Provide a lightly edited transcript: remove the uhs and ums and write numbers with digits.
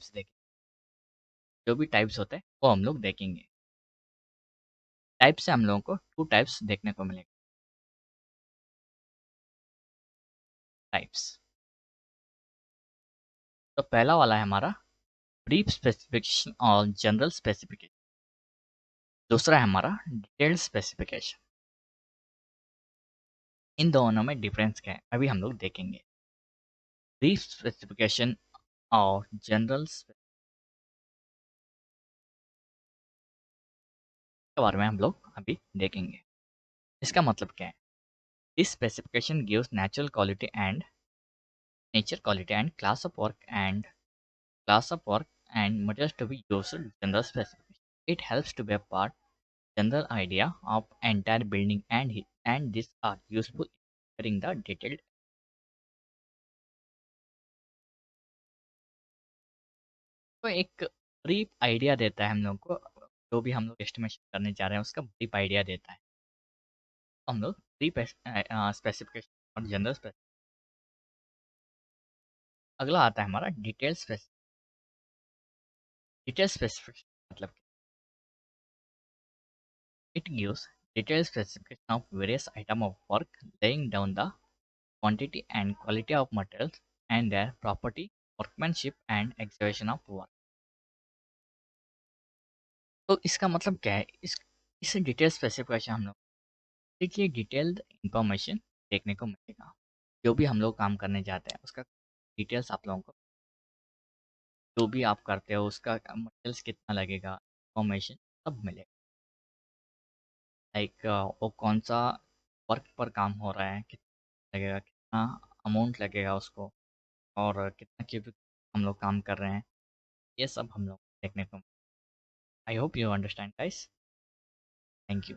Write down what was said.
Types देखें, जो भी टाइप्स होते हैं वो हम लोग देखेंगे। टाइप से हम लोगों को 2 टाइप्स देखने को मिलेंगे। टाइप्स, तो पहला वाला है हमारा ब्रीफ स्पेसिफिकेशन और जनरल स्पेसिफिकेशन। दूसरा है हमारा डिटेल्ड स्पेसिफिकेशन। इन दोनों में डिफरेंस क्या है अभी हम लोग देखेंगे। ब्रीफ स्पेसिफिकेशन और जनरल के बारे में हम लोग अभी देखेंगे। इसका मतलब क्या है? This specification gives natural quality and nature quality and class of work and materials to be used general specification. It helps to be a part general idea of entire building and these are useful in the detailed। तो एक brief idea देता है हम लोग को, जो भी हम लोग एस्टिमेशन करने जा रहे हैं उसका ब्रीफ आइडिया देता है। तो हम लोग ब्रीफ स्पेसिफिकेशन और जनरल स्पेसिफिकेशन। अगला आता है हमारा डिटेल स्पेसिफिकेशन। मतलब it gives detailed specification of various item of work, laying down the quantity and quality of materials and their property, workmanship and execution of work। तो इसका मतलब क्या है? इस डिटेल स्पेसिफिकेशन हम लोग देखिए डिटेल्ड इंफॉर्मेशन देखने को मिलेगा। जो भी हम लोग काम करने जाते हैं उसका डिटेल्स आप लोगों को, जो भी आप करते हो उसका मटेरियल्स कितना लगेगा, इंफॉर्मेशन सब मिलेगा। लाइक वो कौन सा वर्क पर काम हो रहा है, कितना लगेगा, कितना अमाउंट लगेगा उसको, और कितना क्यूबिक हम लोग काम कर रहे हैं, ये सब हम लोग देखने को। I hope you understand guys. Thank you.